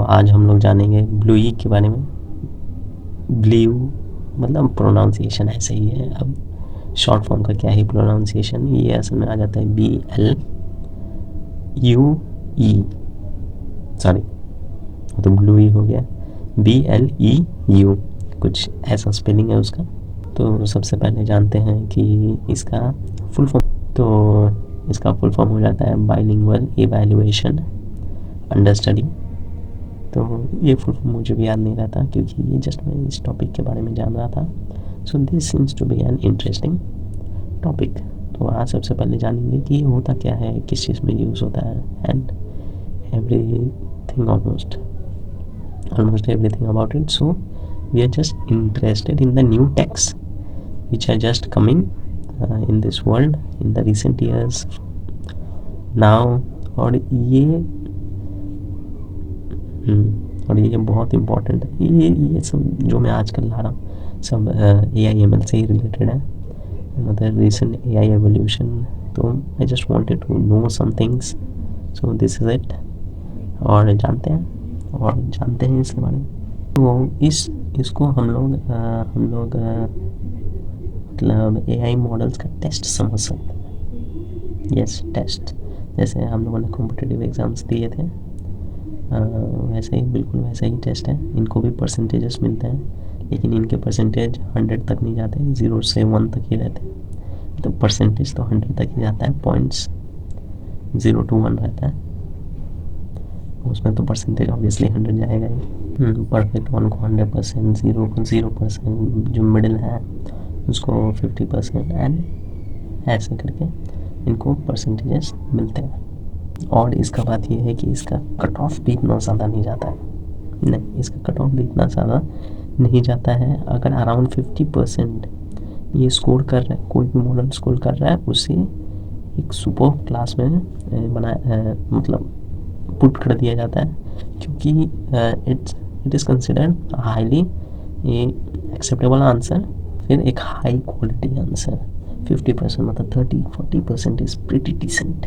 आज हम लोग जानेंगे ब्लूई के बारे में। ब्लू मतलब प्रोनाउंसिएशन ऐसे ही है, अब शॉर्ट फॉर्म का क्या ही प्रोनाउंसिएशन, ये असल में आ जाता है BLUE, सॉरी तो ब्लूई हो गया, BLEU, कुछ ऐसा स्पेलिंग है उसका। तो सबसे पहले जानते हैं कि इसका फुल फॉर्म। तो इसका फुल फॉर्म हो जाता है बाइलिंगुअल इवैल्यूएशन अंडरस्टडी। तो ये फुल फॉर्म मुझे भी याद नहीं रहता क्योंकि ये जस्ट मैं इस टॉपिक के बारे में जान रहा था। So this seems to be an interesting topic. तो आज सबसे पहले जानेंगे कि ये होता क्या है, किस चीज़ में यूज़ होता है, and everything almost everything about it. So we are just interested in the new texts which are just coming in this world in the recent years now। और ये बहुत इम्पोर्टेंट है। ये सब जो मैं आजकल ला रहा हूँ सब AI/ML से ही रिलेटेड है, मतलब रिसेंट AI एवोल्यूशन। तो I just wanted to know some things, so this is it. और जानते हैं इसके बारे में। तो इसको हम लोग मतलब AI मॉडल्स का टेस्ट समझ सकते हैं। यस, टेस्ट, जैसे हम लोगों ने कॉम्पिटिटिव एग्ज़ाम्स दिए थे वैसे ही, बिल्कुल वैसे ही टेस्ट है। इनको भी परसेंटेजेस मिलते हैं, लेकिन इनके परसेंटेज 100 तक नहीं जाते, 0 से 1 तक ही रहते हैं। तो परसेंटेज तो 100 तक ही जाता है, पॉइंट्स 0 to 1 रहता है, उसमें तो परसेंटेज ऑब्वियसली 100 जाएगा ही। परफेक्ट 1 को 100%, 0 को 0%, जो मिडिल है उसको 50%, एंड ऐसे करके इनको परसेंटेजेस मिलते हैं। और इसका बात यह है कि इसका कट ऑफ भी इतना ज़्यादा नहीं जाता है, नहीं, इसका कट ऑफ भी इतना ज़्यादा नहीं जाता है। अगर अराउंड 50% ये स्कोर कर रहा है, कोई भी मॉडल स्कोर कर रहा है, उसे एक सुपर क्लास में मतलब पुट कर दिया जाता है, क्योंकि it is considered highly acceptable answer, फिर एक हाई क्वालिटी आंसर। 50% मतलब 30-40% इज़ प्रीटी डिसेंट।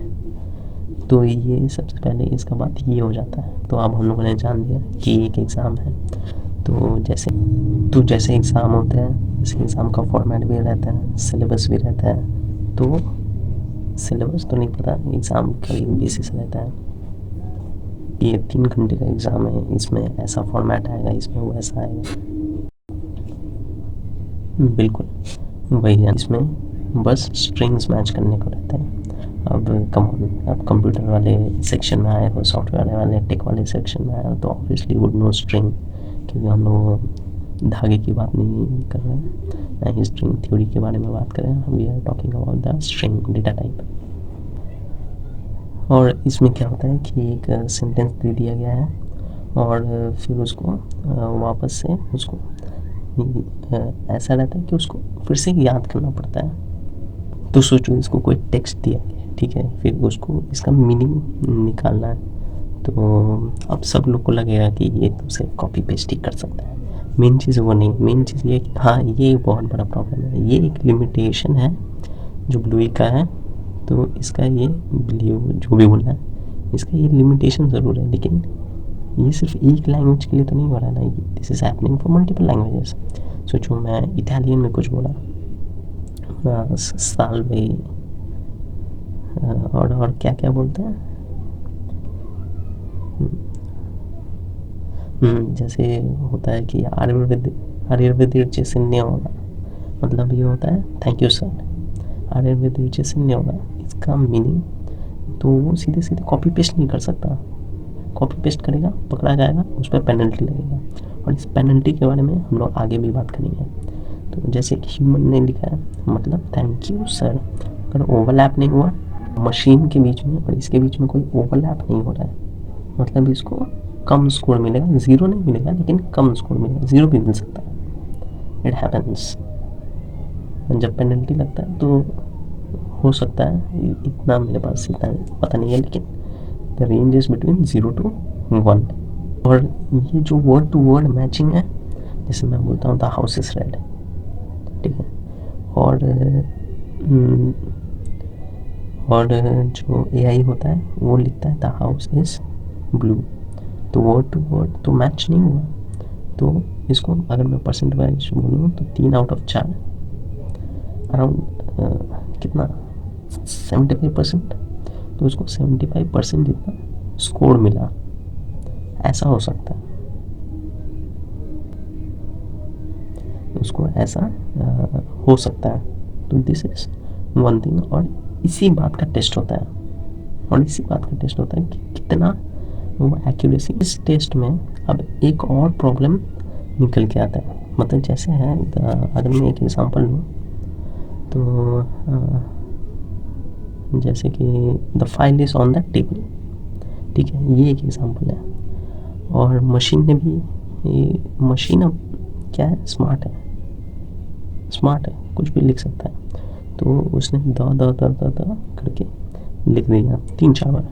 तो ये सबसे पहले इसका बात ये हो जाता है। तो अब हम लोगों ने जान लिया कि एक एग्ज़ाम है। तो जैसे एग्ज़ाम होता है, जैसे एग्ज़ाम का फॉर्मेट भी रहता है, सिलेबस भी रहता है। तो सिलेबस तो नहीं पता, एग्ज़ाम का भी बेसिस रहता है। ये 3 घंटे का एग्ज़ाम है, इसमें ऐसा फॉर्मेट आएगा, इसमें वो ऐसा आएगा, बिल्कुल वही है। इसमें बस स्ट्रिंग्स मैच करने को रहता है। अब कंप्यूटर वाले सेक्शन में आए हो, सॉफ्टवेयर वाले टेक वाले सेक्शन में आए हो, तो ऑब्वियसली वुड नो स्ट्रिंग, क्योंकि हम लोग धागे की बात नहीं कर रहे हैं, ना ही स्ट्रिंग थ्योरी के बारे में बात कर रहे हैं। We are talking about the string data type. और इसमें क्या होता है कि एक सेंटेंस दे दिया गया है, और फिर उसको वापस से उसको ऐसा रहता है कि उसको फिर से याद करना पड़ता है। तो सोचो इसको कोई टेक्स्ट दिया गया, ठीक है, फिर उसको इसका मीनिंग निकालना है। तो अब सब लोग को लगेगा कि ये तो सिर्फ कॉपी पेस्ट ही कर सकता है। मेन चीज़ वो नहीं, मेन चीज़ ये कि हाँ, ये बहुत बड़ा प्रॉब्लम है, ये एक लिमिटेशन है जो ब्लूई का है। तो इसका ये ब्लू जो भी बोलना है, इसका ये लिमिटेशन ज़रूर है, लेकिन ये सिर्फ एक लैंग्वेज के लिए तो नहीं हो रहा है ना, this is happening for multiple languages. सोचो मैं इटालियन में कुछ बोला, साल भाई, और क्या क्या बोलते हैं, जैसे होता है कि आयुर्वेदिक चिन्ह होगा, मतलब ये होता है थैंक यू सर। आयुर्वेदिक चिन्ह होगा, इसका मीनिंग तो वो सीधे सीधे कॉपी पेस्ट नहीं कर सकता। कॉपी पेस्ट करेगा, पकड़ा जाएगा, उस पर पेनल्टी लगेगा, और इस पेनल्टी के बारे में हम लोग आगे भी बात करेंगे। तो जैसे एक ह्यूमन ने लिखा है, मतलब थैंक यू सर, अगर ओवरलैप नहीं हुआ मशीन के बीच में और इसके बीच में, कोई ओवरलैप नहीं हो रहा है, मतलब इसको कम स्कोर मिलेगा, 0 नहीं मिलेगा, लेकिन कम स्कोर मिलेगा, 0 भी मिल सकता है, इट हैपन्स। जब पेनल्टी लगता है तो हो सकता है, इतना मेरे पास इतना पता नहीं है, लेकिन the range is between 0 to 1। और ये जो वर्ड टू वर्ड मैचिंग है, जैसे मैं बोलता हूँ द हाउस इज़ रेड, ठीक है, और जो AI होता है वो लिखता है द हाउस इज़ ब्लू। तो वर्ड टू वर्ड तो मैच नहीं हुआ। तो इसको अगर मैं परसेंट वाइज बोलूँ तो 3/4 अराउंड कितना 75%। तो उसको 75% जितना स्कोर मिला, ऐसा हो सकता है, उसको ऐसा हो सकता है। तो दिस इज वन थिंग। और इसी बात का टेस्ट होता है, और इसी बात का टेस्ट होता है कि कितना वो एक्यूरेसी। इस टेस्ट में अब एक और प्रॉब्लम निकल के आता है। मतलब जैसे है, अगर मैं एक एग्जांपल लूँ तो जैसे कि the file is on the table, ठीक है, ये एक एग्जांपल है। और मशीन ने भी, ये मशीन अब क्या है, स्मार्ट है, कुछ भी लिख सकता है। तो उसने द करके लिख दिया 3-4 बार,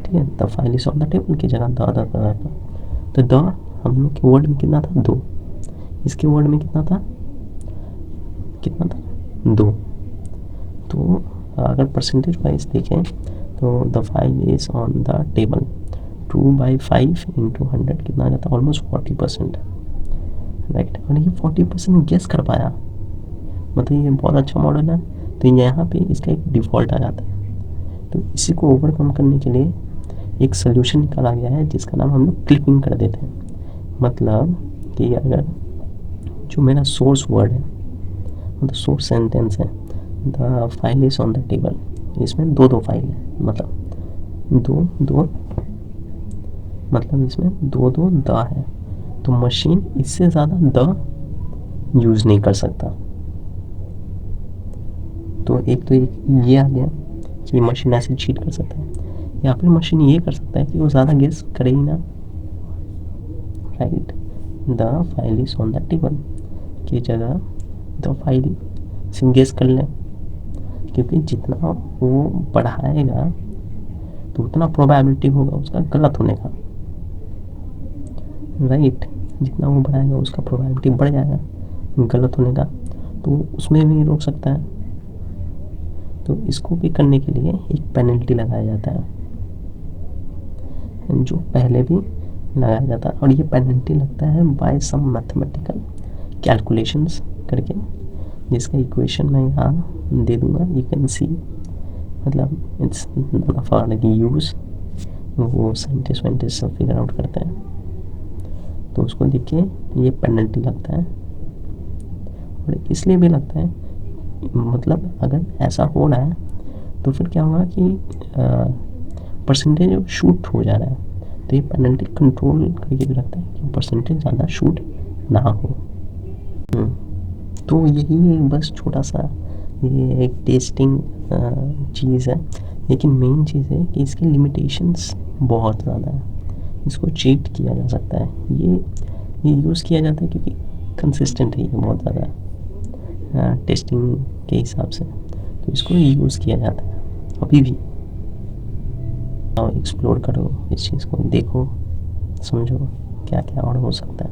ठीक है। The file is on the table की जगह द। तो द हम लोग के वर्ड में कितना था, 2। इसके वर्ड में कितना था 2। तो अगर परसेंटेज वाइज देखें तो the file is on the table 2/5 × 100 कितना आ जाता है, ऑलमोस्ट 40%, राइट। और ये 40% गेस कर पाया, मतलब ये बहुत अच्छा मॉडल है। तो यहाँ पे इसका एक डिफ़ॉल्ट आ जाता है। तो इसी को ओवरकम करने के लिए एक सोल्यूशन निकाला गया है जिसका नाम हम लोग क्लिपिंग कर देते हैं। मतलब कि अगर जो मेरा सोर्स वर्ड है, मतलब सोर्स सेंटेंस है, the file is on the table, इसमें 2 फाइल है, मतलब 2 मतलब इसमें 2 द है। तो मशीन इससे ज़्यादा द यूज़ नहीं कर सकता। तो एक तो ये आ गया कि मशीन ऐसे चीट कर सकता है, या फिर मशीन ये कर सकता है कि वो ज़्यादा गेस करे ही ना, right. The file is on the table की जगह द फाइल से गेस कर लें, क्योंकि जितना वो बढ़ाएगा तो उतना प्रोबेबिलिटी होगा उसका गलत होने का, राइट। जितना वो बढ़ाएगा उसका प्रोबेबिलिटी बढ़ जाएगा गलत होने का, तो उसमें भी रोक सकता है। तो इसको भी करने के लिए एक पेनल्टी लगाया जाता है, जो पहले भी लगाया जाता है। और ये पेनल्टी लगता है बाय सम मैथमेटिकल कैलकुलेशंस करके, जिसका इक्वेशन मैं यहाँ दे दूँगा, यू कैन सी। मतलब इट्स नॉट फॉर यूज़, वो साइंटिस्ट सब फिगर आउट करते हैं। तो उसको देख के ये पेनल्टी लगता है। और इसलिए भी लगता है, मतलब अगर ऐसा हो रहा है तो फिर क्या होगा कि परसेंटेज शूट हो जा रहा है, तो ये पेनल्टी कंट्रोल करके भी रखता है कि परसेंटेज ज़्यादा शूट ना हो। तो यही बस छोटा सा ये एक टेस्टिंग चीज़ है, लेकिन मेन चीज़ है कि इसके लिमिटेशंस बहुत ज़्यादा है। इसको चीट किया जा सकता है, ये यूज़ किया जाता है क्योंकि कंसिस्टेंट है ये बहुत ज़्यादा टेस्टिंग के हिसाब से, तो इसको यूज़ किया जाता है अभी भी। एक्सप्लोर करो इस चीज़ को, देखो, समझो क्या क्या और हो सकता है।